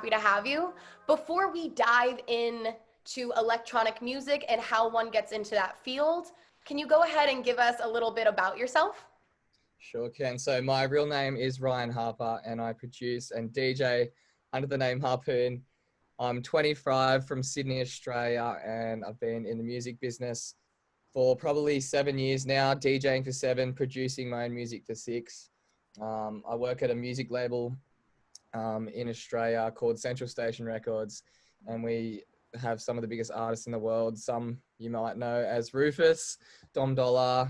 happy to have you. Before we dive in to electronic music and how one gets into that field, can you go ahead and give us a little bit about yourself? Sure can. So my real name is Ryan Harper and I produce and DJ under the name Harpoon. I'm 25 from Sydney, Australia, and I've been in the music business for probably 7 years now, DJing for 7, producing my own music for 6. I work at a music label in Australia called Central Station Records, and we have some of the biggest artists in the world. Some you might know as Rufus, Dom Dollar,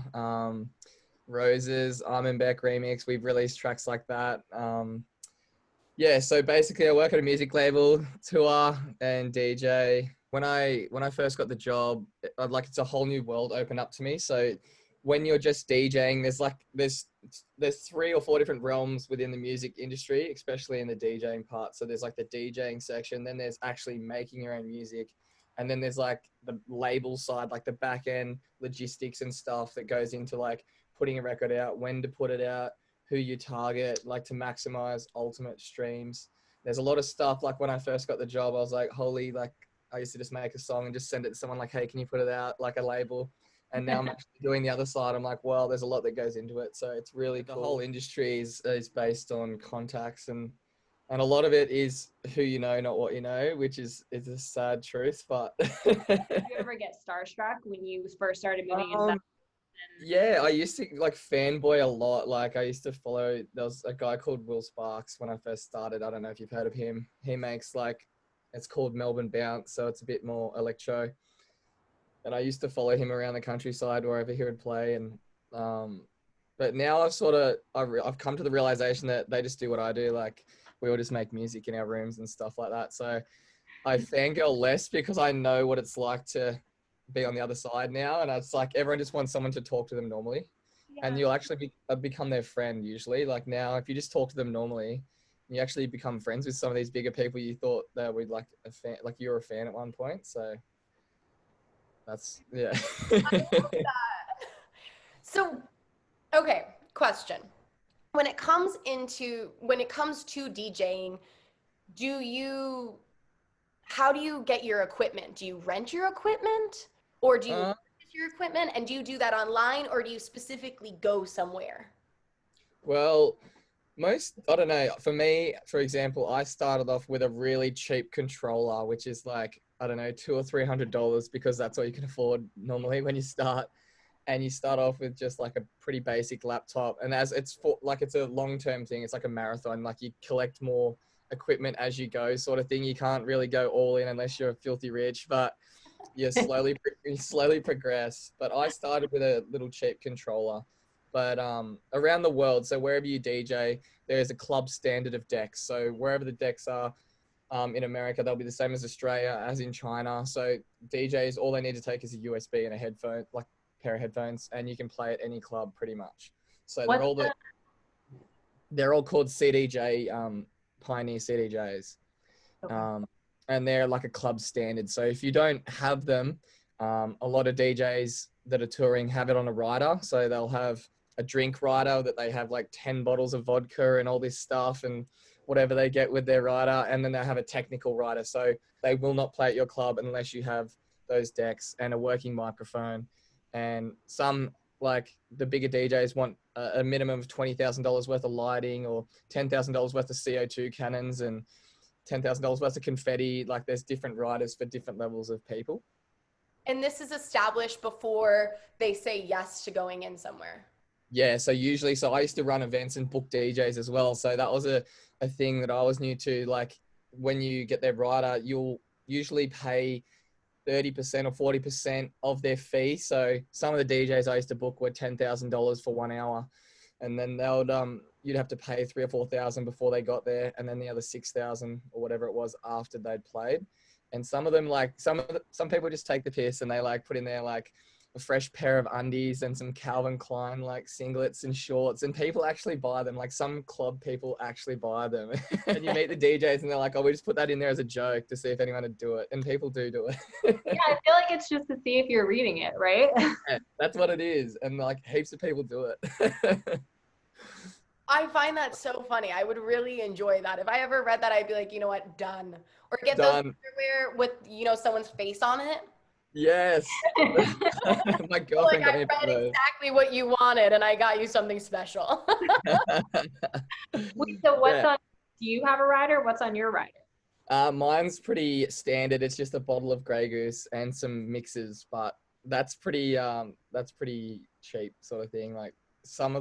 Roses, Armin Beck remix. We've released tracks like that. Yeah, so basically I work at a music label, tour and DJ. When I first got the job, it's a whole new world opened up to me. So when you're just DJing, there's 3 or 4 different realms within the music industry, especially in the DJing part. So there's like the DJing section, then there's actually making your own music, and then there's like the label side, like the back end logistics and stuff that goes into like putting a record out, when to put it out, who you target, like to maximize ultimate streams. There's a lot of stuff. Like when I first got the job, I was like, holy, like I used to just make a song and just send it to someone like, hey, can you put it out, like a label? And now I'm actually doing the other side. I'm like, well, there's a lot that goes into it. So it's really cool. The whole industry is based on contacts, and a lot of it is who you know, not what you know, which is a sad truth. But Did you ever get starstruck when you first started moving into that? Yeah, I used to like fanboy a lot. Like I used to follow, there was a guy called Will Sparks when I first started. I don't know if you've heard of him. He makes like, it's called Melbourne Bounce. So it's a bit more electro. And I used to follow him around the countryside wherever he would play. And, but now I've come to the realization that they just do what I do. Like we all just make music in our rooms and stuff like that. So I fangirl less because I know what it's like to be on the other side now, and it's like everyone just wants someone to talk to them normally, and you'll actually become their friend usually. Like now, if you just talk to them normally, you actually become friends with some of these bigger people you thought that would like a fan, like you were a fan at one point. So that's I love that. So, okay, question. When it comes to DJing, how do you get your equipment? Do you rent your equipment, or do you purchase your equipment, and do you do that online, or do you specifically go somewhere? Well, I don't know. For me, for example, I started off with a really cheap controller, which is like, I don't know, $200 or $300, because that's all you can afford normally when you start. And you start off with just like a pretty basic laptop. And as it's it's a long-term thing. It's like a marathon. Like you collect more equipment as you go, sort of thing. You can't really go all in unless you're filthy rich, but you slowly progress. But I started with a little cheap controller. But around the world, so wherever you DJ, there's a club standard of decks. So wherever the decks are, in America, they'll be the same as Australia, as in China. So DJs, all they need to take is a USB and a headphone, like pair of headphones, and you can play at any club pretty much. So they're all called CDJ, Pioneer CDJs. Okay. And they're like a club standard. So if you don't have them, a lot of DJs that are touring have it on a rider. So they'll have a drink rider that they have like 10 bottles of vodka and all this stuff and whatever they get with their rider. And then they have a technical rider. So they will not play at your club unless you have those decks and a working microphone. And some, like the bigger DJs, want a minimum of $20,000 worth of lighting, or $10,000 worth of CO2 cannons, and $10,000 worth of confetti. Like there's different riders for different levels of people. And this is established before they say yes to going in somewhere. Yeah, so I used to run events and book DJs as well. So that was a thing that I was new to. Like when you get their rider, you'll usually pay 30% or 40% of their fee. So some of the DJs I used to book were $10,000 for 1 hour. And then you'd have to pay 3,000 or 4,000 before they got there, and then the other 6,000 or whatever it was after they'd played. And some of them, like some people just take the piss and they like put in there like a fresh pair of undies and some Calvin Klein like singlets and shorts, and people actually buy them. Like some club people actually buy them. And you meet the DJs and they're like, oh, we just put that in there as a joke to see if anyone would do it. And people do it. Yeah, I feel like it's just to see if you're reading it, right? Yeah, that's what it is. And like heaps of people do it. I find that so funny. I would really enjoy that. If I ever read that, I'd be like, you know what, done. Or get those Done. underwear with, someone's face on it. Yes. My Like girlfriend got I me a read pair of exactly what you wanted and I got you something special. those. Wait, so what's Yeah. on, do you have a rider? What's on your rider? Mine's pretty standard. It's just a bottle of Grey Goose and some mixes, but that's pretty cheap sort of thing. Like some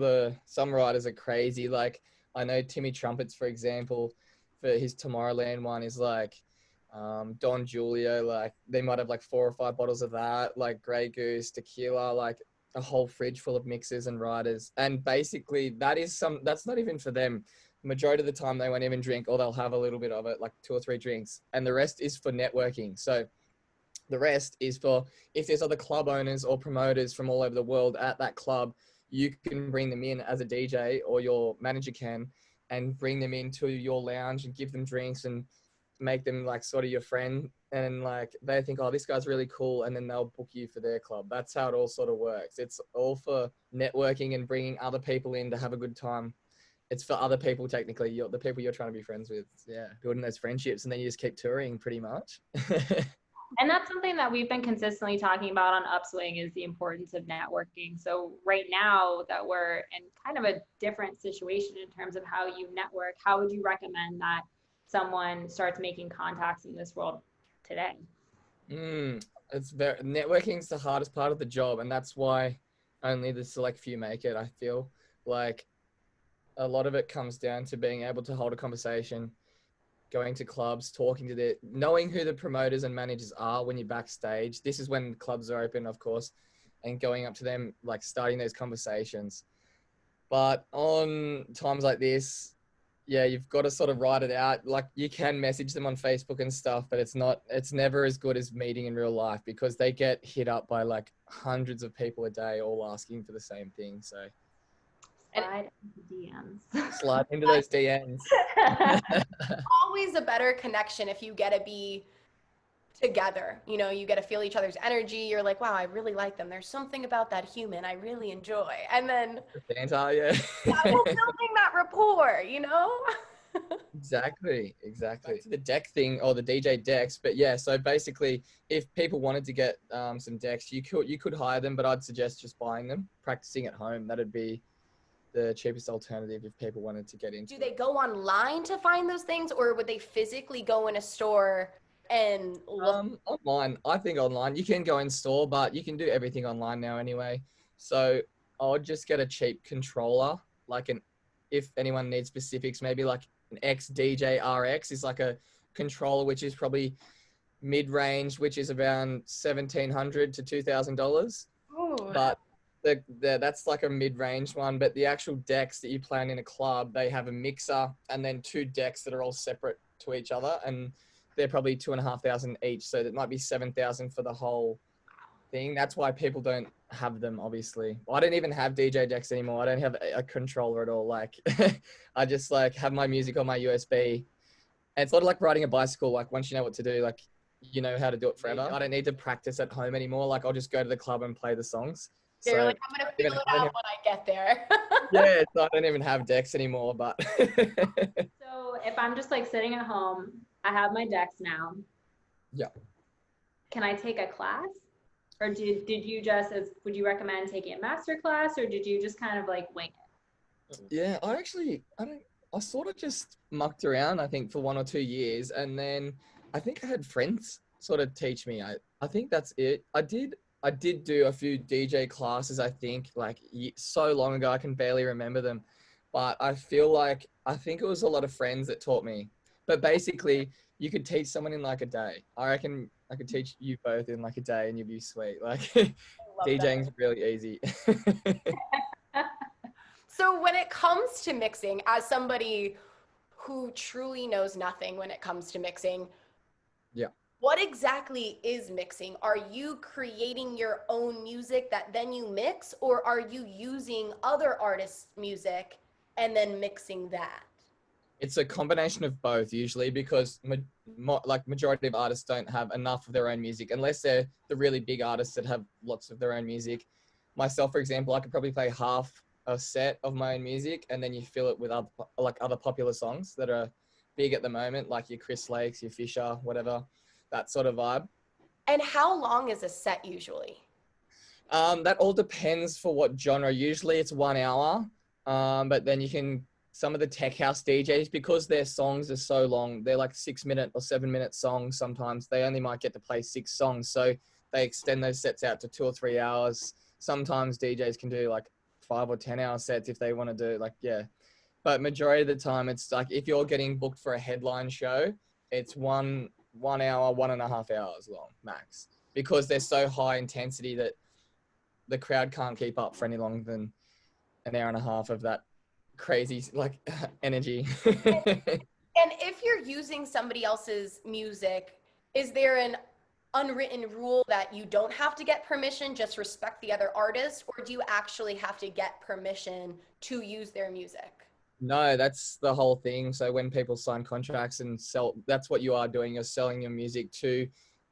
riders are crazy. Like I know Timmy Trumpets, for example, for his Tomorrowland one is like Don Julio, like they might have like 4 or 5 bottles of that, like Grey Goose, tequila, like a whole fridge full of mixes and riders. And basically that's not even for them. Majority of the time they won't even drink, or they'll have a little bit of it, like 2 or 3 drinks, and the rest is for networking. So the rest is for if there's other club owners or promoters from all over the world at that club, you can bring them in as a DJ, or your manager can, and bring them into your lounge and give them drinks and make them like sort of your friend. And like they think, oh, this guy's really cool, and then they'll book you for their club. That's how it all sort of works. It's all for networking and bringing other people in to have a good time. It's for other people, technically. The people you're trying to be friends with. Yeah, building those friendships, and then you just keep touring pretty much. And that's something that we've been consistently talking about on UpSwing is the importance of networking. So right now that we're in kind of a different situation in terms of how you network, how would you recommend that someone starts making contacts in this world today? Networking's the hardest part of the job, and that's why only the select few make it. I feel like a lot of it comes down to being able to hold a conversation, going to clubs, knowing who the promoters and managers are when you're backstage. This is when clubs are open, of course, and going up to them, like starting those conversations. But on times like this, yeah, you've got to sort of write it out. Like you can message them on Facebook and stuff, but it's never as good as meeting in real life, because they get hit up by like hundreds of people a day, all asking for the same thing. So Slide into DMs. slide into those DMs. Always a better connection if you get to be together. You get to feel each other's energy. You're like, wow, I really like them. There's something about that human I really enjoy. And then Santa, yeah. we're building that rapport. Exactly. Back to the deck thing, or the DJ decks. But yeah, so basically, if people wanted to get some decks, you could hire them, but I'd suggest just buying them, practicing at home. That'd be the cheapest alternative if people wanted to get into Do they go online to find those things, or would they physically go in a store and look? Online. I think online. You can go in store, but you can do everything online now anyway. So I would just get a cheap controller, if anyone needs specifics, maybe like an XDJ RX is like a controller which is probably mid-range, which is around $1,700 to $2,000. Ooh. But that's like a mid-range one. But the actual decks that you play in a club, they have a mixer and then 2 decks that are all separate to each other, and they're probably $2,500 each. So that might be $7,000 for the whole thing. That's why people don't have them, obviously. I don't even have DJ decks anymore. I don't have a controller at all. Like I just like have my music on my USB. And it's sort of like riding a bicycle. Like once you know what to do, like you know how to do it forever. I don't need to practice at home anymore. Like I'll just go to the club and play the songs. Yeah, So you're like, I'm gonna feel it out when I get there. yeah, so I don't even have decks anymore. But So if I'm just like sitting at home, I have my decks now. Yeah. Can I take a class? Or did you just, would you recommend taking a master class, or did you just kind of like wing it? Yeah, I sort of just mucked around, I think, for 1 or 2 years. And then I think I had friends sort of teach me. I think that's it. I did do a few DJ classes, I think, like so long ago, I can barely remember them. But I think it was a lot of friends that taught me. But basically, you could teach someone in like a day. I reckon I could teach you both in like a day and you'd be sweet. Like DJing's really easy. So when it comes to mixing, as somebody who truly knows nothing when it comes to mixing, Yeah. what exactly is mixing? Are you creating your own music that then you mix, or are you using other artists' music and then mixing that? It's a combination of both usually, because majority of artists don't have enough of their own music unless they're the really big artists that have lots of their own music. Myself, for example, I could probably play half a set of my own music, and then you fill it with other popular songs that are big at the moment, like your Chris Lakes, your Fisher, whatever, that sort of vibe. And how long is a set usually? That all depends for what genre. Usually it's 1 hour, but then some of the tech house DJs, because their songs are so long, they're like 6-minute or 7-minute songs. Sometimes they only might get to play 6 songs. So they extend those sets out to 2 or 3 hours. Sometimes DJs can do like 5 or 10 hour sets if they want to do yeah. But majority of the time, it's like if you're getting booked for a headline show, it's 1 hour, 1.5 hours long max, because they're so high intensity that the crowd can't keep up for any longer than an hour and a half of that crazy energy. And if you're using somebody else's music, is there an unwritten rule that you don't have to get permission, just respect the other artist, or do you actually have to get permission to use their music? No, that's the whole thing. So when people sign contracts and sell, that's what you are doing. You're selling your music to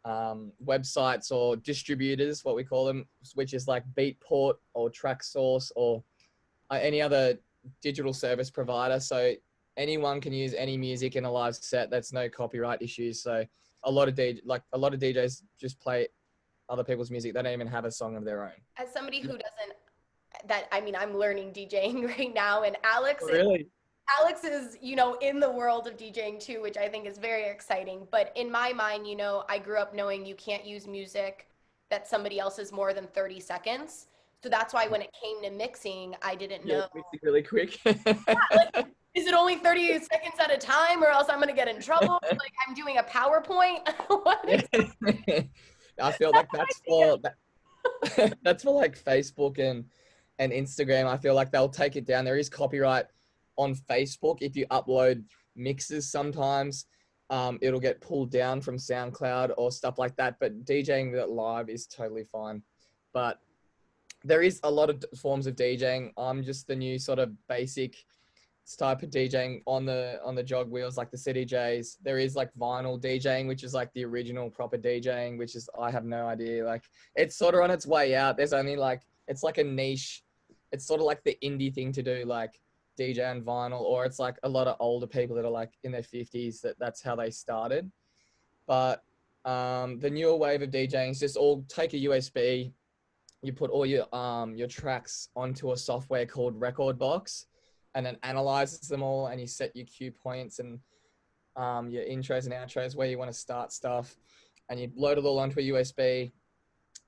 websites or distributors, what we call them, which is like Beatport or Tracksource or any other digital service provider. So anyone can use any music in a live set. That's no copyright issues. So a lot of DJs just play other people's music. They don't even have a song of their own. As somebody who doesn't, I'm learning DJing right now, and Alex Really? Alex is, in the world of DJing too, which I think is very exciting. But in my mind, I grew up knowing you can't use music that somebody else is more than 30 seconds. So that's why when it came to mixing, I didn't know. Mixing really quick. Is it only 30 seconds at a time, or else I'm going to get in trouble? Like I'm doing a PowerPoint? I feel like that's for like Facebook and Instagram. I feel like they'll take it down. There is copyright on Facebook if you upload mixes. Sometimes it'll get pulled down from SoundCloud or stuff like that, but DJing that live is totally fine. But there is a lot of forms of DJing. I'm just the new sort of basic type of DJing on the jog wheels, like the CDJs. There is like vinyl DJing, which is like the original proper DJing, which is, I have no idea. Like it's sort of on its way out. There's only it's like a niche. It's sort of like the indie thing to do, like DJ on vinyl, or it's like a lot of older people that are like in their 50s that's how they started. But the newer wave of DJing is just all take a USB, you put all your tracks onto a software called Record Box, and then analyzes them all, and you set your cue points and your intros and outros where you want to start stuff, and you load it all onto a USB,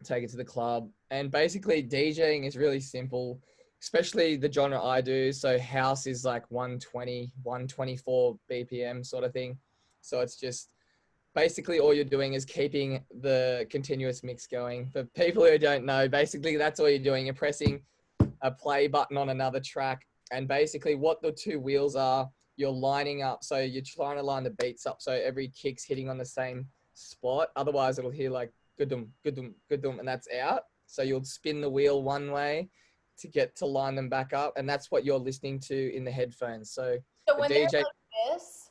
take it to the club. And basically DJing is really simple, especially the genre I do. So house is like 120, 124 BPM sort of thing. So it's just basically all you're doing is keeping the continuous mix going. For people who don't know, basically that's all you're doing. You're pressing a play button on another track, and basically what the two wheels are, you're lining up. So you're trying to line the beats up so every kick's hitting on the same spot. Otherwise it'll hear like good-dum, good-dum, good-dum, and that's out. So you'll spin the wheel one way to get to line them back up, and that's what you're listening to in the headphones. So when DJ, they're like this,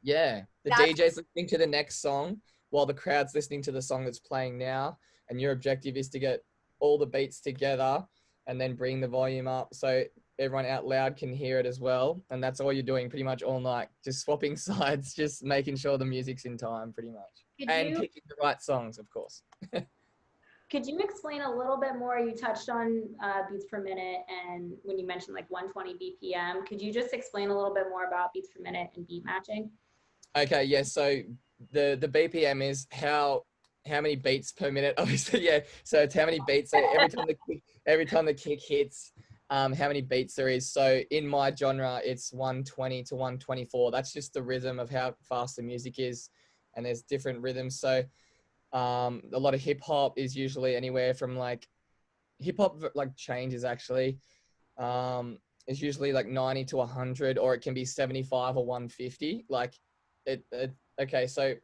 the DJ's listening to the next song while the crowd's listening to the song that's playing now, and your objective is to get all the beats together and then bring the volume up so everyone out loud can hear it as well. And that's all you're doing pretty much all night, just swapping sides, just making sure the music's in time pretty much. Picking the right songs, of course. Could you explain a little bit more? You touched on beats per minute, and when you mentioned like 120 BPM, could you just explain a little bit more about beats per minute and beat matching? Okay, yeah. So the BPM is how many beats per minute. Obviously, yeah. So it's how many beats. So every time the kick hits, how many beats there is. So in my genre, it's 120 to 124. That's just the rhythm of how fast the music is, and there's different rhythms. So a lot of hip hop is usually anywhere from like hip hop like changes actually. Is usually like 90 to 100, or it can be 75 or 150. Like okay, so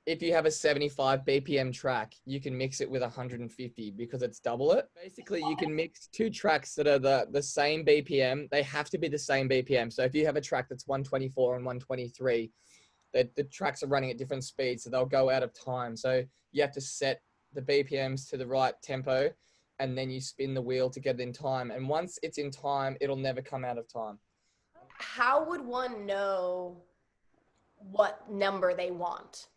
if you have a 75 BPM track, you can mix it with 150 because it's double it. Basically, you can mix two tracks that are the same BPM. They have to be the same BPM. So if you have a track that's 124 and 123, the tracks are running at different speeds, so they'll go out of time. So you have to set the BPMs to the right tempo, and then you spin the wheel to get it in time. And once it's in time, it'll never come out of time. How would one know what number they want?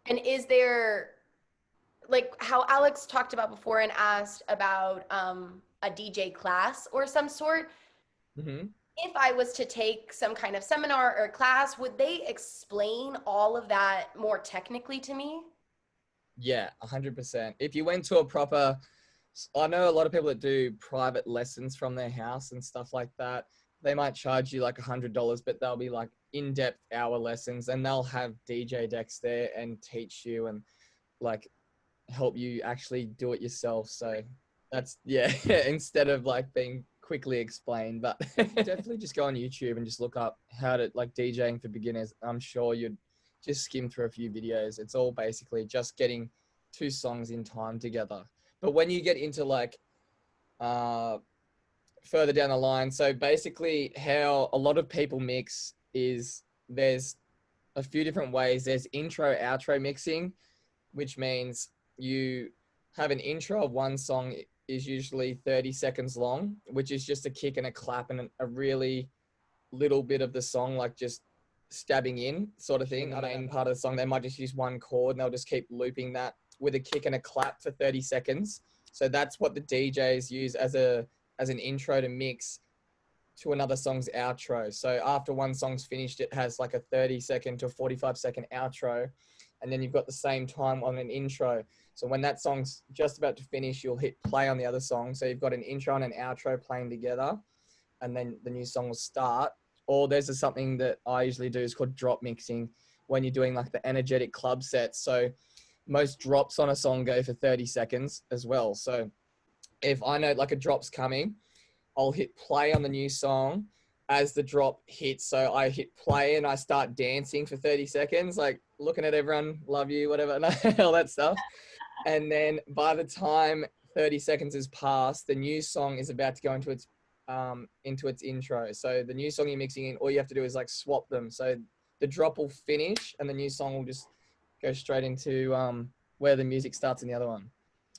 And is there, like how Alex talked about before and asked about a DJ class or some sort? Mm-hmm. If I was to take some kind of seminar or class, would they explain all of that more technically to me? Yeah, 100%. If you went to a proper, I know a lot of people that do private lessons from their house and stuff like that. They might charge you like $100, but they'll be like in-depth hour lessons, and they'll have DJ decks there and teach you and like help you actually do it yourself. So that's, yeah, instead of like being quickly explained. But definitely just go on YouTube and just look up how to like DJing for beginners. I'm sure you'd just skim through a few videos. It's all basically just getting two songs in time together. But when you get into like further down the line, so basically how a lot of people mix is there's a few different ways. There's intro outro mixing, which means you have an intro of one song is usually 30 seconds long, which is just a kick and a clap and a really little bit of the song, like just stabbing in sort of thing. The main part of the song, they might just use one chord and they'll just keep looping that with a kick and a clap for 30 seconds. So that's what the DJs use as an intro to mix to another song's outro. So after one song's finished, it has like a 30-second to 45-second outro. And then you've got the same time on an intro. So when that song's just about to finish, you'll hit play on the other song. So you've got an intro and an outro playing together, and then the new song will start. Or there's something that I usually do is called drop mixing, when you're doing like the energetic club sets. So most drops on a song go for 30 seconds as well. So if I know like a drop's coming, I'll hit play on the new song as the drop hits. So I hit play and I start dancing for 30 seconds, like looking at everyone, love you, whatever, all that stuff. And then by the time 30 seconds has passed, the new song is about to go into its intro. So the new song you're mixing in, all you have to do is like swap them. So the drop will finish and the new song will just go straight into where the music starts in the other one.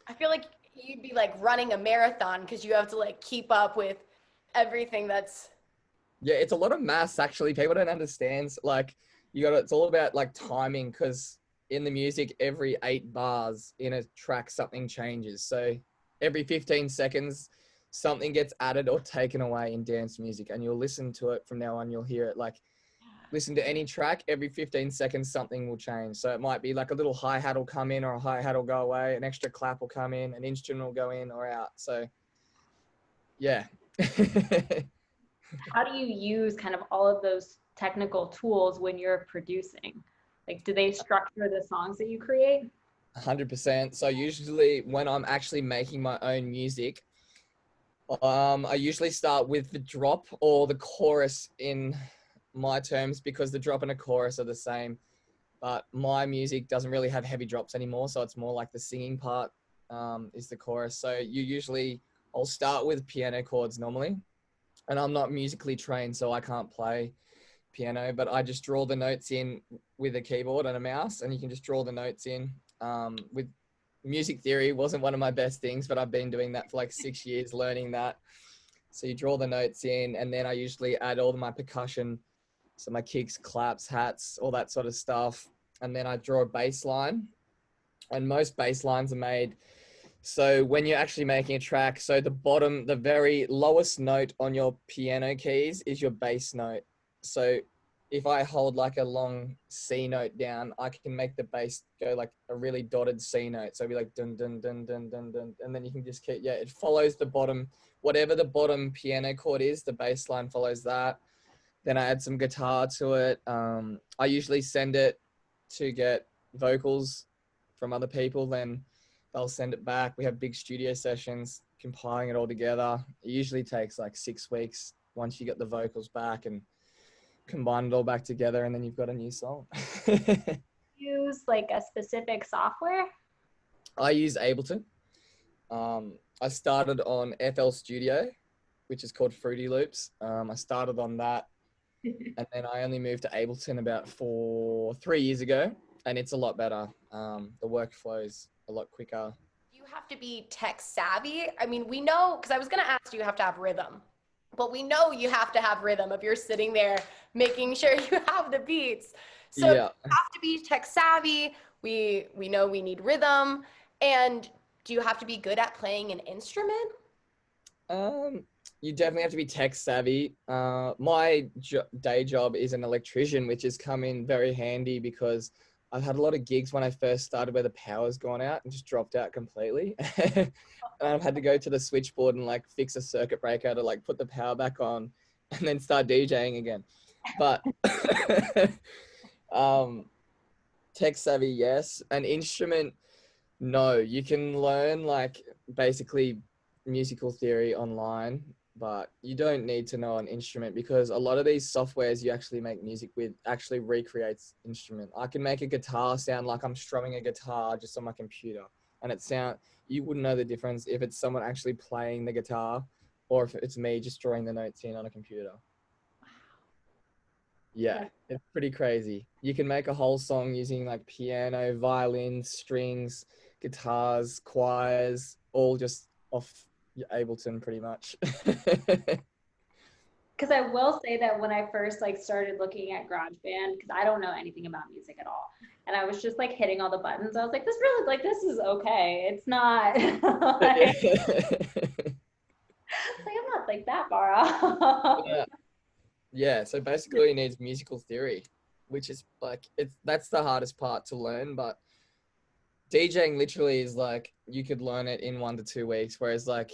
I feel like you'd be like running a marathon because you have to like keep up with everything that's. Yeah, it's a lot of maths actually. People don't understand. Like it's all about like timing, because in the music, every 8 bars in a track, something changes. So every 15 seconds, something gets added or taken away in dance music, and you'll listen to it from now on. You'll hear it like, listen to any track, every 15 seconds, something will change. So it might be like a little hi-hat will come in or a hi-hat will go away, an extra clap will come in, an instrument will go in or out. So yeah. How do you use kind of all of those technical tools when you're producing? Like, do they structure the songs that you create? 100%. So usually when I'm actually making my own music, I usually start with the drop or the chorus in my terms, because the drop and a chorus are the same. But my music doesn't really have heavy drops anymore, so it's more like the singing part is the chorus. So I'll start with piano chords normally, and I'm not musically trained, so I can't play piano, but I just draw the notes in with a keyboard and a mouse, and you can just draw the notes in. With music theory wasn't one of my best things, but I've been doing that for like 6 years, learning that. So you draw the notes in, and then I usually add all of my percussion, so my kicks, claps, hats, all that sort of stuff. And then I draw a bass line, and most bass lines are made. So when you're actually making a track, so the very lowest note on your piano keys is your bass note. So if I hold like a long C note down, I can make the bass go like a really dotted C note. So it'd be like dun, dun, dun, dun, dun, dun. And then you can just keep, it follows the bottom, whatever the bottom piano chord is, the bass line follows that. Then I add some guitar to it. I usually send it to get vocals from other people. Then they'll send it back. We have big studio sessions, compiling it all together. It usually takes like 6 weeks once you get the vocals back and combine it all back together, and then you've got a new song. Use like a specific software? I use Ableton. I started on FL Studio, which is called Fruity Loops. I started on that, and then I only moved to Ableton about 3 years ago, and it's a lot better. The workflow is a lot quicker. Do you have to be tech savvy? I mean, we know, because I was going to ask, you have to have rhythm, but we know you have to have rhythm if you're sitting there making sure you have the beats. So you Yeah. have to be tech savvy. We know we need rhythm. And do you have to be good at playing an instrument? Um, you definitely have to be tech savvy. My day job is an electrician, which has come in very handy because I've had a lot of gigs when I first started where the power's gone out and just dropped out completely. And I've had to go to the switchboard and like fix a circuit breaker to like put the power back on and then start DJing again. But um, tech savvy, yes. An instrument, no. You can learn like basically musical theory online, but you don't need to know an instrument because a lot of these softwares you actually make music with actually recreates instrument. I can make a guitar sound like I'm strumming a guitar just on my computer, and you wouldn't know the difference if it's someone actually playing the guitar or if it's me just drawing the notes in on a computer. Yeah, it's pretty crazy. You can make a whole song using like piano, violin, strings, guitars, choirs, all just off your Ableton pretty much. Because I will say that when I first like started looking at GarageBand, because I don't know anything about music at all, and I was just like hitting all the buttons, I was like, this really like this is okay. It's not like I'm not like that far off. Yeah. Yeah, so basically it needs musical theory, which is like that's the hardest part to learn, but DJing literally is like you could learn it in 1 to 2 weeks, whereas like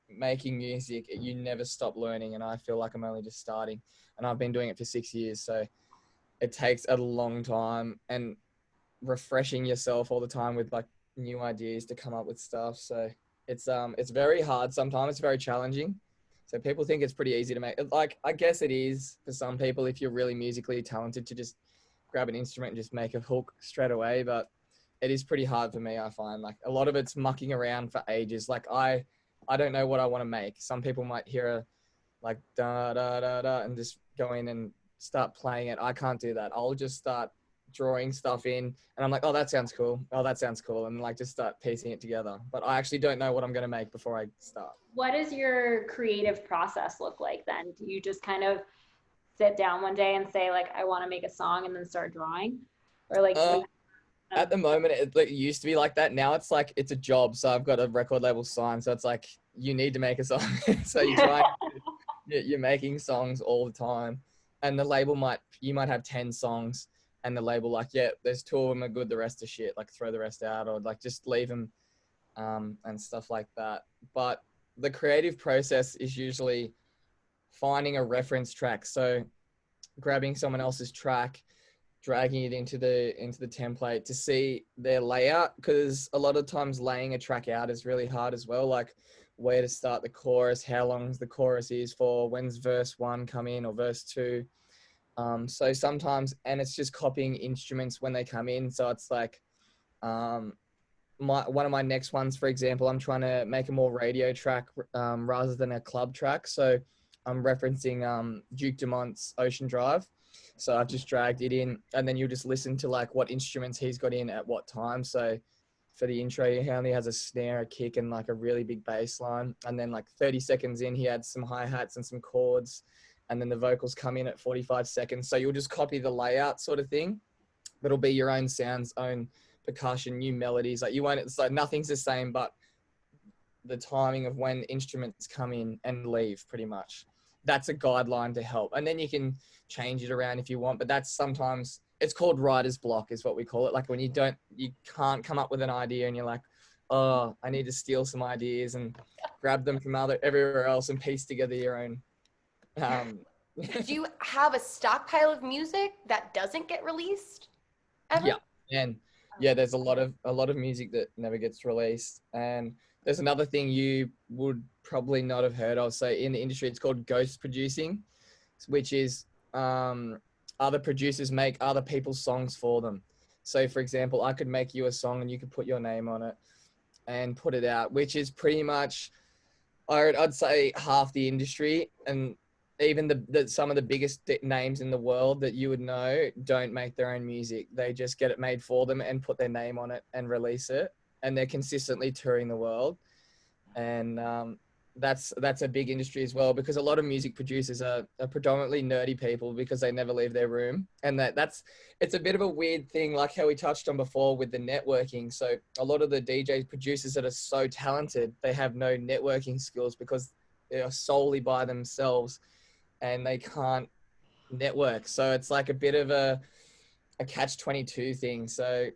making music, you never stop learning, and I feel like I'm only just starting, and I've been doing it for 6 years, so it takes a long time and refreshing yourself all the time with like new ideas to come up with stuff. So it's very hard sometimes, it's very challenging. So people think it's pretty easy to make. Like I guess it is for some people if you're really musically talented to just grab an instrument and just make a hook straight away, but it is pretty hard for me. I find like a lot of it's mucking around for ages. Like I don't know what I want to make. Some people might hear a like da da da da and just go in and start playing it. I can't do that. I'll just start drawing stuff in and I'm like, oh, that sounds cool. Oh, that sounds cool. And like just start piecing it together. But I actually don't know what I'm going to make before I start. What does your creative process look like then? Do you just kind of sit down one day and say like, I want to make a song and then start drawing? Or like, At the moment, it used to be like that. Now it's like, it's a job. So I've got a record label signed. So it's like, you need to make a song. So you're making songs all the time. And the label you might have 10 songs and the label like, yeah, there's 2 of them are good. The rest are shit. Like throw the rest out or like just leave them and stuff like that. But the creative process is usually finding a reference track. So grabbing someone else's track, dragging it into the template to see their layout, because a lot of times laying a track out is really hard as well, like where to start the chorus, how long the chorus is for, when's verse 1 come in or verse 2. So sometimes, and it's just copying instruments when they come in. So it's like one of my next ones, for example, I'm trying to make a more radio track rather than a club track. So I'm referencing Duke Dumont's Ocean Drive. So I've just dragged it in, and then you'll just listen to like what instruments he's got in at what time. So for the intro, he only has a snare, a kick, and like a really big bass line. And then like 30 seconds in, he adds some hi-hats and some chords, and then the vocals come in at 45 seconds. So you'll just copy the layout sort of thing, but it'll be your own sounds, own percussion, new melodies. Like you won't, it's like nothing's the same, but the timing of when instruments come in and leave pretty much. That's a guideline to help. And then you can change it around if you want, but that's sometimes, it's called writer's block is what we call it. Like when you can't come up with an idea and you're like, oh, I need to steal some ideas and grab them from everywhere else and piece together your own. Do you have a stockpile of music that doesn't get released ever? Yeah. And yeah, there's a lot of music that never gets released. And there's another thing you would probably not have heard of. So in the industry, it's called ghost producing, which is other producers make other people's songs for them. So for example, I could make you a song and you could put your name on it and put it out, which is pretty much, I'd say half the industry. And even some of the biggest names in the world that you would know don't make their own music. They just get it made for them and put their name on it and release it. and they're consistently touring the world. And that's a big industry as well, because a lot of music producers are predominantly nerdy people because they never leave their room. And it's a bit of a weird thing, like how we touched on before with the networking. So a lot of the DJs, producers that are so talented, they have no networking skills because they are solely by themselves and they can't network. So it's like a bit of a catch-22 thing. So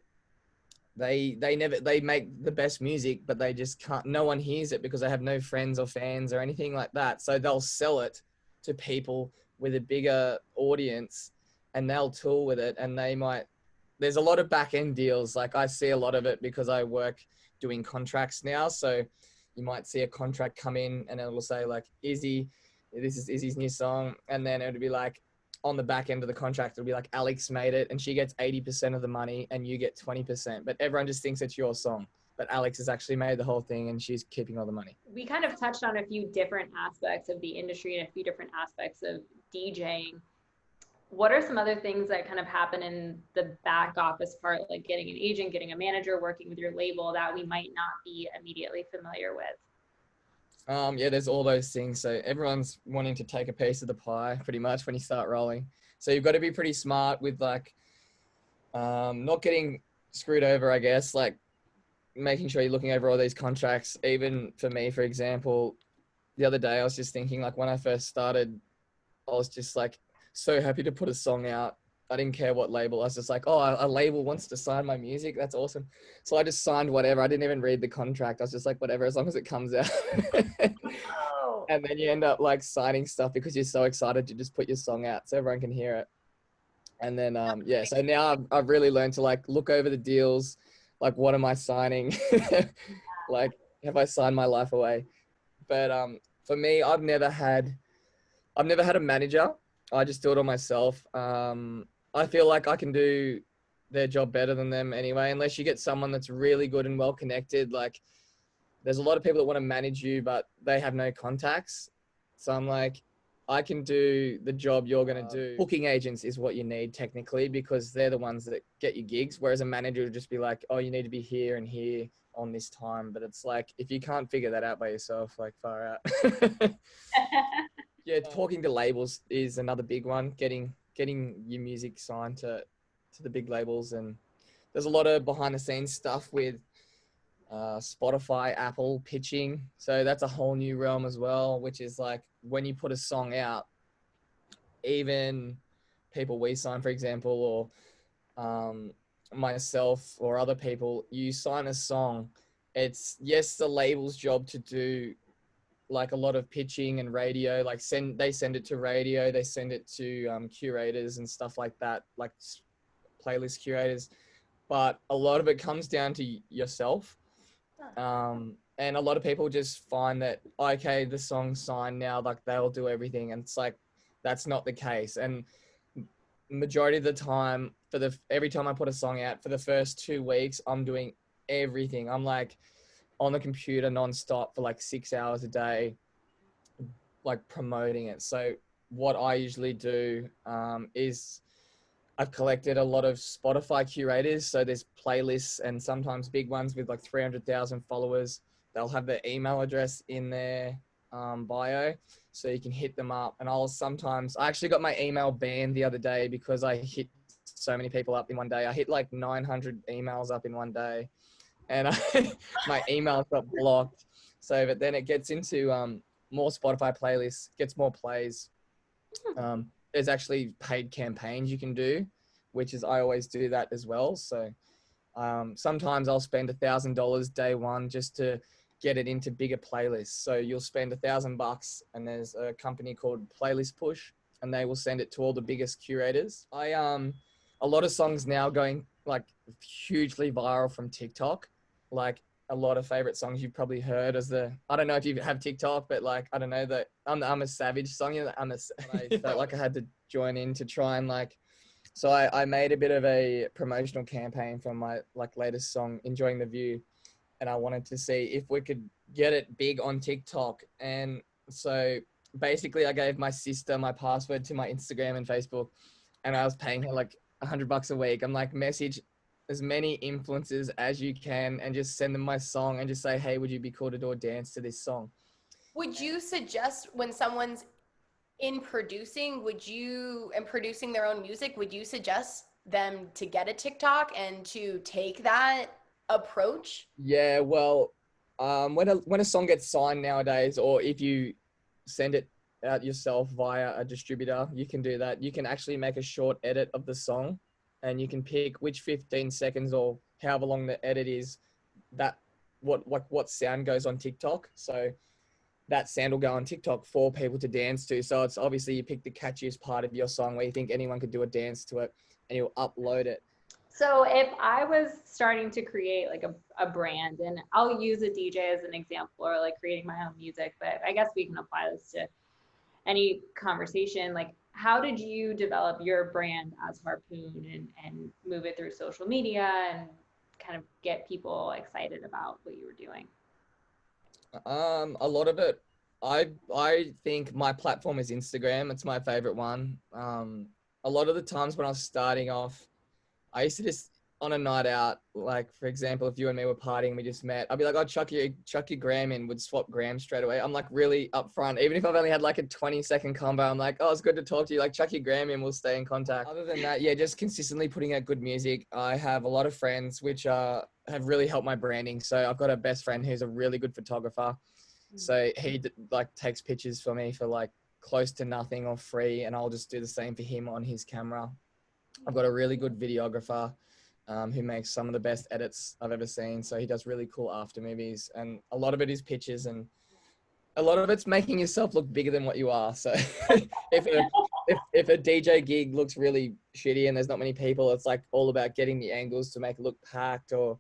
they make the best music, but they just can't, no one hears it because they have no friends or fans or anything like that. So they'll sell it to people with a bigger audience and they'll tour with it. And there's a lot of back end deals. Like I see a lot of it because I work doing contracts now. So you might see a contract come in and it'll say like, Izzy, this is Izzy's new song. And then it'll be like, on the back end of the contract, it'll be like, Alex made it and she gets 80% of the money and you get 20%, but everyone just thinks it's your song. But Alex has actually made the whole thing and she's keeping all the money. We kind of touched on a few different aspects of the industry and a few different aspects of DJing. What are some other things that kind of happen in the back office part, like getting an agent, getting a manager, working with your label, that we might not be immediately familiar with? Yeah, there's all those things. So everyone's wanting to take a piece of the pie pretty much when you start rolling. So you've got to be pretty smart with like not getting screwed over, I guess, like making sure you're looking over all these contracts. Even for me, for example, the other day I was just thinking, like when I first started, I was just like so happy to put a song out. I didn't care what label. I was just like, oh, a label wants to sign my music. That's awesome. So I just signed whatever. I didn't even read the contract. I was just like, whatever, as long as it comes out. Oh. And then you end up like signing stuff because you're so excited to just put your song out so everyone can hear it. And then, yeah, so now I've really learned to like look over the deals. Like, what am I signing? Like, have I signed my life away? But for me, I've never had a manager. I just do it all myself. I feel like I can do their job better than them anyway, unless you get someone that's really good and well connected. Like there's a lot of people that want to manage you, but they have no contacts. So I'm like, I can do the job you're going to do. Booking agents is what you need technically, because they're the ones that get you gigs. Whereas a manager would just be like, oh, you need to be here and here on this time. But it's like, if you can't figure that out by yourself, like far out. Yeah, talking to labels is another big one. Getting your music signed to the big labels, and there's a lot of behind the scenes stuff with Spotify, Apple pitching. So that's a whole new realm as well, which is like when you put a song out, even people we sign, for example, or myself or other people, you sign a song. It's the label's job to do like a lot of pitching and radio, like they send it to radio, they send it to curators and stuff like that, like playlist curators. But a lot of it comes down to yourself. And a lot of people just find that, okay, the song's signed now, like they'll do everything. And it's like, that's not the case. And majority of the time, every time I put a song out, for the first 2 weeks, I'm doing everything. I'm like on the computer nonstop for like 6 hours a day, like promoting it. So what I usually do is I've collected a lot of Spotify curators. So there's playlists, and sometimes big ones with like 300,000 followers. They'll have their email address in their bio, so you can hit them up. And I actually got my email banned the other day because I hit so many people up in one day. I hit like 900 emails up in one day, and my email got blocked. So, but then it gets into more Spotify playlists, gets more plays. There's actually paid campaigns you can do, which is, I always do that as well. So sometimes I'll spend $1,000 day one just to get it into bigger playlists. So you'll spend $1,000 and there's a company called Playlist Push, and they will send it to all the biggest curators. A lot of songs now going like hugely viral from TikTok, like a lot of favorite songs you've probably heard I don't know if you have TikTok, but like, I don't know, that I'm a Savage song. I felt like I had to join in to try and like, so I made a bit of a promotional campaign for my like latest song, Enjoying the View. And I wanted to see if we could get it big on TikTok. And so basically I gave my sister my password to my Instagram and Facebook, and I was paying her like $100 a week. I'm like, message as many influencers as you can and just send them my song and just say, hey, would you be cool to do a dance to this song? Would you suggest when someone's in producing, and producing their own music, would you suggest them to get a TikTok and to take that approach? Yeah, well, when a song gets signed nowadays, or if you send it out yourself via a distributor, you can do that. You can actually make a short edit of the song, and you can pick which 15 seconds or however long the edit is, that what sound goes on TikTok. So that sound will go on TikTok for people to dance to. So it's obviously you pick the catchiest part of your song where you think anyone could do a dance to it, and you'll upload it. So if I was starting to create like a brand, and I'll use a DJ as an example, or like creating my own music, but I guess we can apply this to any conversation. Like, how did you develop your brand as Harpoon and move it through social media and kind of get people excited about what you were doing? A lot of it, I think my platform is Instagram. It's my favorite one. A lot of the times when I was starting off, I used to just, on a night out, like for example, if you and me were partying, we just met, I'd be like, "Oh, chuck your gram in," would swap grams straight away. I'm like really upfront, even if I've only had like a 20-second combo. I'm like, "Oh, it's good to talk to you. Like, chuck your gram in, we'll stay in contact." Other than that, yeah, just consistently putting out good music. I have a lot of friends which have really helped my branding. So I've got a best friend who's a really good photographer. So he like takes pictures for me for like close to nothing or free, and I'll just do the same for him on his camera. I've got a really good videographer who makes some of the best edits I've ever seen. So he does really cool after movies, and a lot of it is pictures, and a lot of it's making yourself look bigger than what you are. So if a DJ gig looks really shitty and there's not many people, it's like all about getting the angles to make it look packed, or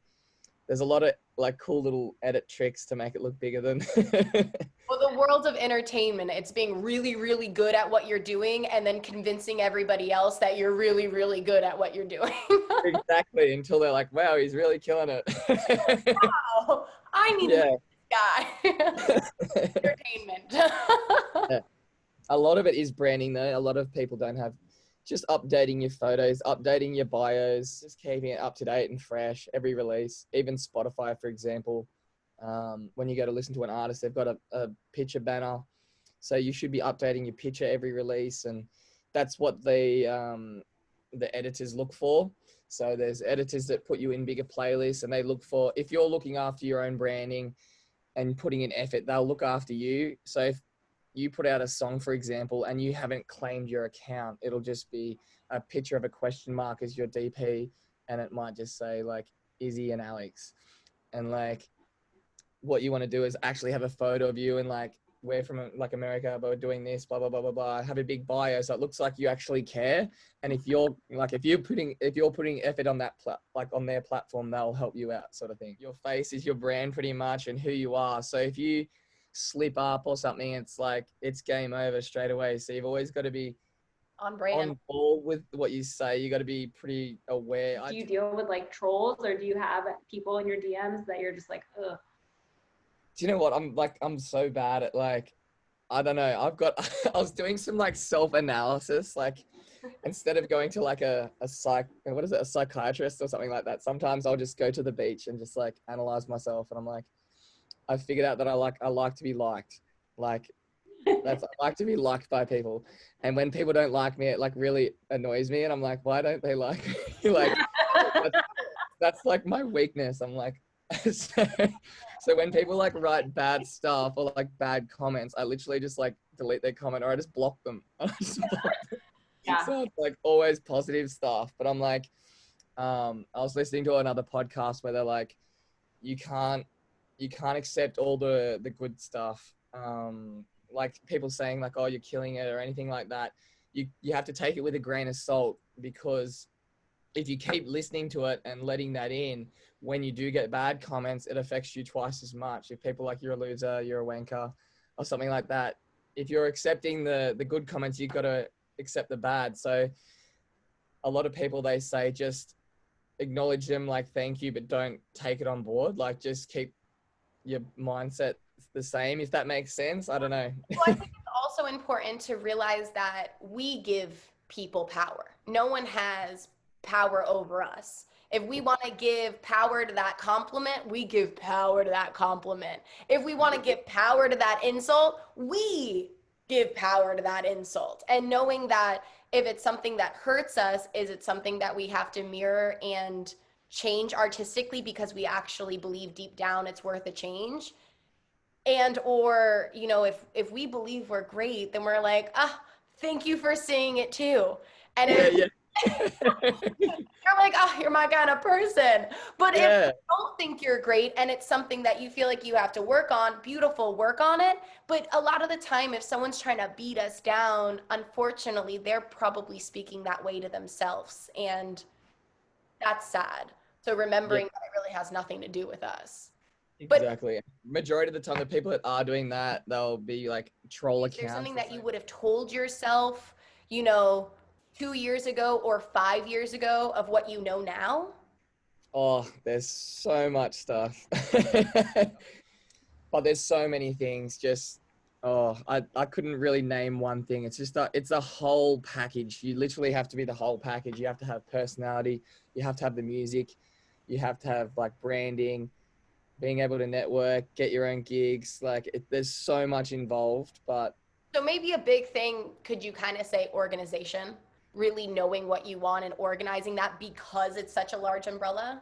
there's a lot of like cool little edit tricks to make it look bigger than. Well, the world of entertainment, it's being really, really good at what you're doing and then convincing everybody else that you're really, really good at what you're doing. Exactly, until they're like, wow, he's really killing it. Wow, I need Yeah. this guy. Entertainment. Yeah. A lot of it is branding though. A lot of people don't have, just updating your photos, updating your bios, just keeping it up to date and fresh every release. Even Spotify, for example, when you go to listen to an artist, they've got a picture banner. So you should be updating your picture every release, and that's what the editors look for. So there's editors that put you in bigger playlists, and they look for, if you're looking after your own branding and putting in effort, they'll look after you. So if you put out a song, for example, and you haven't claimed your account, it'll just be a picture of a question mark as your DP, and it might just say like Izzy and Alex. And like, what you want to do is actually have a photo of you and like, we're from like America, but we're doing this, blah, blah, blah, blah, blah. Have a big bio. So it looks like you actually care. And if you're like, if you're putting effort on that, like on their platform, they'll help you out, sort of thing. Your face is your brand pretty much, and who you are. So if you slip up or something, it's like, it's game over straight away. So you've always got to be On brand. on board with what you say. You got to be pretty aware. Do you deal with like trolls, or do you have people in your DMs that you're just like, ugh? Do you know what? I'm so bad at like, I don't know. I was doing some like self-analysis, like instead of going to like a psychiatrist or something like that. Sometimes I'll just go to the beach and just like analyze myself. And I'm like, I figured out that I like to be liked. Like I like to be liked by people. And when people don't like me, it like really annoys me. And I'm like, why don't they like me? Like, that's like my weakness. I'm like, so when people like write bad stuff or like bad comments, I literally just like delete their comment, or I just block them. Yeah. So it's like always positive stuff. But I'm like, I was listening to another podcast where they're like, you can't accept all the good stuff. Like people saying like, oh, you're killing it or anything like that. You have to take it with a grain of salt, because if you keep listening to it and letting that in, when you do get bad comments, it affects you twice as much. If people like, you're a loser, you're a wanker, or something like that, if you're accepting the good comments, you've got to accept the bad. So a lot of people, they say just acknowledge them, like thank you, but don't take it on board. Like just keep your mindset the same, if that makes sense. I don't know. Well, I think it's also important to realize that we give people power. No one has power over us. If we want to give power to that compliment, we give power to that compliment. If we want to give power to that insult, we give power to that insult. And knowing that if it's something that hurts us, is it something that we have to mirror and change artistically because we actually believe deep down it's worth a change? And or, you know, if we believe we're great, then we're like, ah, thank you for seeing it too. And Yeah, if yeah. you're like, oh, you're my kind of person. But if Yeah. you don't think you're great and it's something that you feel like you have to work on, beautiful, work on it. But a lot of the time, if someone's trying to beat us down, unfortunately, they're probably speaking that way to themselves. And that's sad. So Yeah, remembering that it really has nothing to do with us. But exactly. Majority of the time, the people that are doing that, they'll be like troll is there accounts. something that you would have told yourself, you know, 2 years ago or 5 years ago of what you know now? Oh, there's so much stuff. But there's so many things. Just I couldn't really name one thing. It's just it's a whole package. You literally have to be the whole package. You have to have personality. You have to have the music. You have to have like branding, being able to network, get your own gigs. Like there's so much involved. But So maybe a big thing, could you kind of say organization? Really knowing what you want and organizing that because it's such a large umbrella?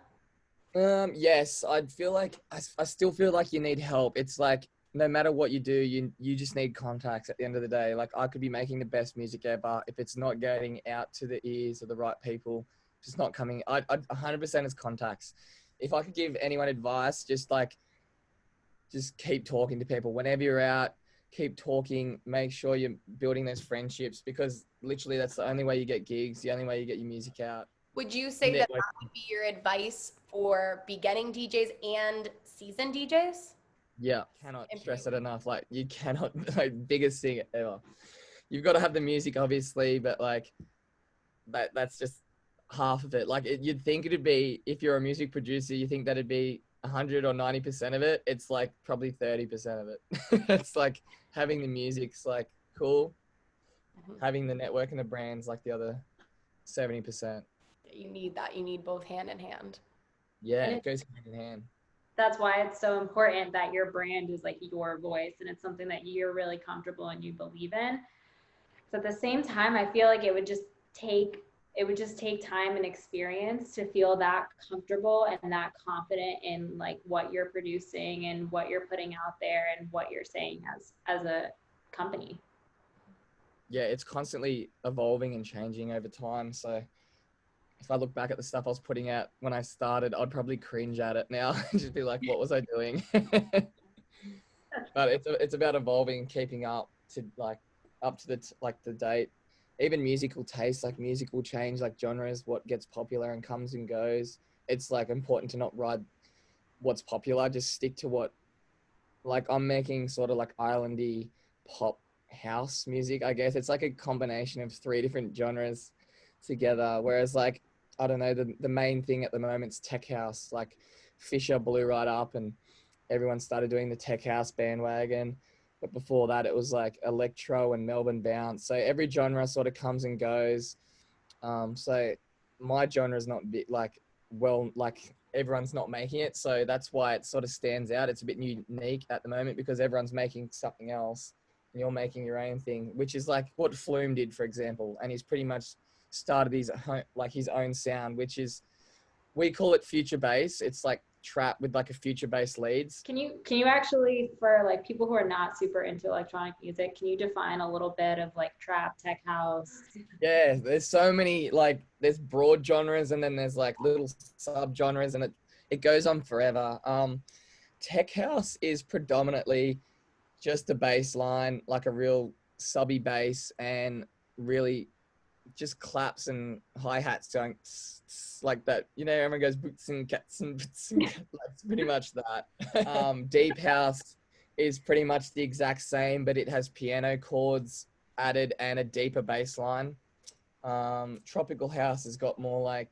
yes, I'd feel like I still feel like you need help. It's like no matter what you do, you just need contacts at the end of the day. Like I could be making the best music ever if it's not getting out to the ears of the right people, if it's not coming. I'd 100% is contacts. If I could give anyone advice, just keep talking to people whenever you're out. Keep talking. Make sure you're building those friendships because literally that's the only way you get gigs. The only way you get your music out. Would you say that Network. that would be your advice for beginning DJs and seasoned DJs? Yeah, cannot stress it Improving. enough. Like you cannot, like biggest thing ever. You've got to have the music, obviously, but like that's just half of it. Like you'd think it'd be if you're a music producer, you think that'd be 100 or 90% of it. It's like probably 30% of it. It's like having the music's like cool, Mhm. having the network and the brands like the other 70%. You need that. You need both hand in hand. Yeah, And it goes hand in hand. that's why it's so important that your brand is like your voice and it's something that you're really comfortable and you believe in. So at the same time, I feel like it would just take time and experience to feel that comfortable and that confident in like what you're producing and what you're putting out there and what you're saying as a company. Yeah, it's constantly evolving and changing over time. So if I look back at the stuff I was putting out when I started, I'd probably cringe at it now and just be like, what was I doing? But it's about evolving and keeping up to like up to the date. Even musical taste, like music will change, like genres, what gets popular and comes and goes. It's like important to not ride what's popular, just stick to what like I'm making sort of like islandy pop house music, I guess. It's like a combination of three different genres together. Whereas like, I don't know, the main thing at the moment's tech house. Like Fisher blew right up and everyone started doing the tech house bandwagon. But before that, it was like electro and Melbourne bounce. So every genre sort of comes and goes. So my genre is not bit like well, like everyone's not making it. So that's why it sort of stands out. It's a bit unique at the moment because everyone's making something else and you're making your own thing, which is like what Flume did, for example. And he's pretty much started his own sound, which is, we call it future bass. It's like trap with like a future bass leads. Can you actually, for like people who are not super into electronic music, can you define a little bit of like trap, tech house? Yeah, there's so many, like there's broad genres and then there's like little sub genres and it goes on forever. Tech house is predominantly just a bass line, like a real subby bass and really just claps and hi-hats going like that. You know, everyone goes boots and cats and boots and cats. That's pretty much that. Deep house is pretty much the exact same, but it has piano chords added and a deeper bass line. Tropical house has got more like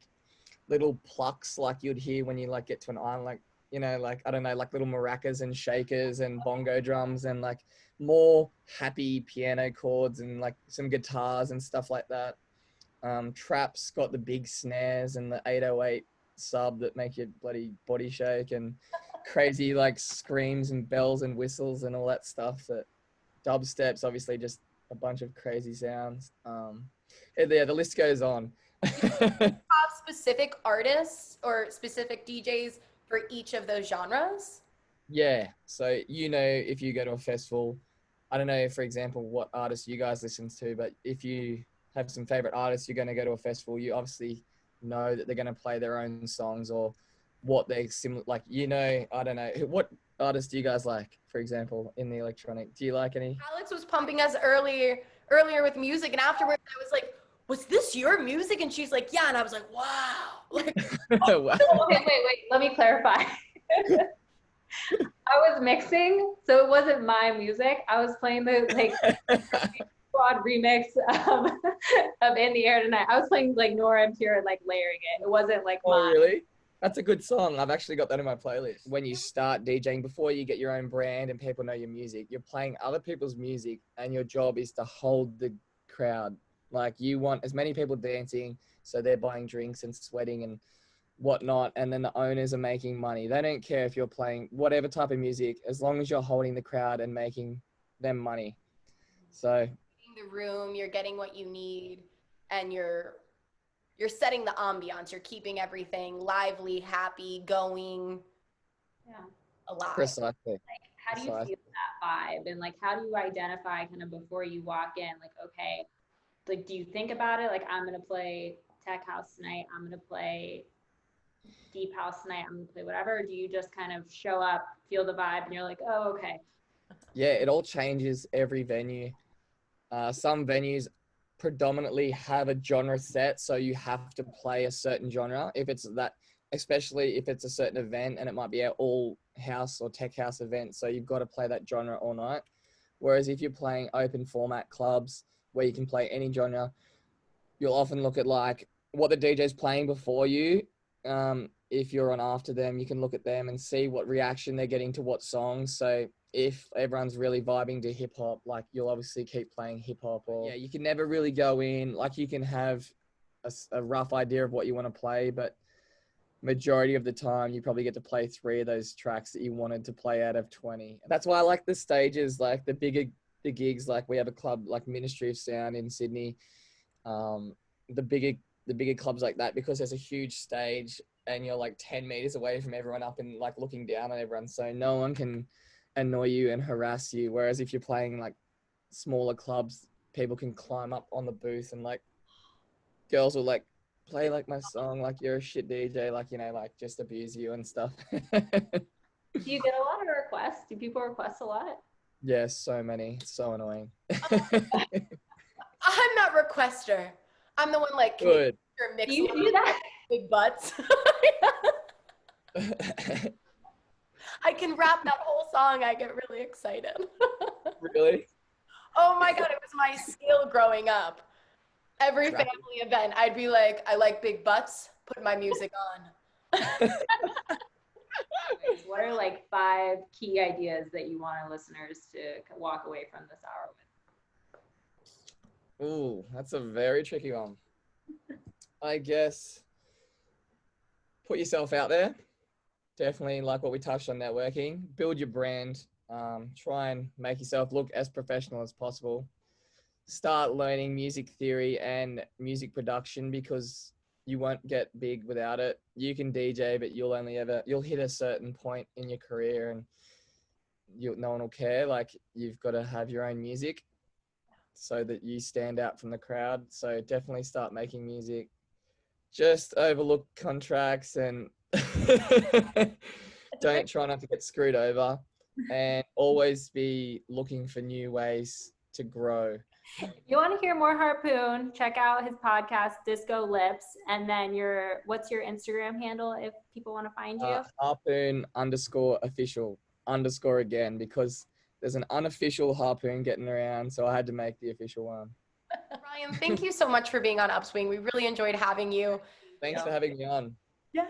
little plucks like you'd hear when you like get to an island, like, you know, like, I don't know, like little maracas and shakers and bongo drums and like more happy piano chords and like some guitars and stuff like that. Trap's got the big snares and the 808 sub that make your bloody body shake, and crazy like screams and bells and whistles and all that stuff. That dubstep's obviously just a bunch of crazy sounds. Yeah, the list goes on. Have specific artists or specific DJs for each of those genres? Yeah, so if you go to a festival, I don't know, for example, what artists you guys listen to, but if you have some favorite artists, you're going to go to a festival, you obviously know that they're going to play their own songs or what they're similar, like, I don't know, what artists do you guys like, for example, in the electronic? Do you like any? Alex was pumping us earlier with music, and afterwards I was like, was this your music? And she's like, yeah. And I was like, wow. Like, Wow. Okay, wait, let me clarify. I was mixing, so it wasn't my music. I was playing the squad remix of In the Air Tonight. I was playing like Nora and Pure and like layering it. It wasn't like Oh, mine. really? That's a good song. I've actually got that in my playlist. When you start DJing, before you get your own brand and people know your music, you're playing other people's music, and your job is to hold the crowd. Like, you want as many people dancing, so they're buying drinks and sweating and whatnot, and then the owners are making money. They don't care if you're playing whatever type of music, as long as you're holding the crowd and making them money. So the room, you're getting what you need, and you're setting the ambiance. You're keeping everything lively, happy, going, alive. precisely. Like, how do you feel that vibe, and like, how do you identify kind of before you walk in? Like, okay, like, do you think about it? Like, I'm gonna play tech house tonight. I'm gonna play deep house tonight. I'm gonna play whatever. Or do you just kind of show up, feel the vibe, and you're like, oh, okay? Yeah, it all changes every venue. Some venues predominantly have a genre set, so you have to play a certain genre. If it's that, especially if it's a certain event, and it might be an all house or tech house event, so you've got to play that genre all night. Whereas if you're playing open format clubs where you can play any genre, you'll often look at like what the DJ's playing before you. If you're on after them, you can look at them and see what reaction they're getting to what songs. So if everyone's really vibing to hip hop, like, you'll obviously keep playing hip hop. Or you can never really go in, like, you can have a rough idea of what you want to play, but majority of the time you probably get to play 3 of those tracks that you wanted to play out of 20. That's why I like the stages, like the gigs. Like, we have a club like Ministry of Sound in Sydney. The bigger clubs like that, because there's a huge stage and you're like 10 meters away from everyone up and like looking down on everyone, so no one can annoy you and harass you. Whereas if you're playing like smaller clubs, people can climb up on the booth and like girls will like play like my song, like, you're a shit DJ, like, like just abuse you and stuff. Do you get a lot of requests? Do people request a lot? Yes, so many. It's so annoying. I'm not requester. I'm the one like, Good. Do you do that? Big butts. I can rap that whole song. I get really excited. Really? Oh my God, it was my skill growing up. Every family event, I'd be like, I like big butts, put my music on. What are like 5 key ideas that you want our listeners to walk away from this hour with? Ooh, that's a very tricky one. I guess put yourself out there. Definitely, like what we touched on, networking. Build your brand. Try and make yourself look as professional as possible. Start learning music theory and music production, because you won't get big without it. You can DJ, but you'll hit a certain point in your career and no one will care. Like, you've got to have your own music so that you stand out from the crowd. So definitely start making music. Just overlook contracts and don't try not to get screwed over, and always be looking for new ways to grow. You want to hear more Harpoon? Check out his podcast, Disco Lips. And then what's your Instagram handle if people want to find you? Harpoon_official _ because there's an unofficial Harpoon getting around, so I had to make the official one. Ryan, thank you so much for being on UpSwing. We really enjoyed having you. Thanks for having me on. Yeah.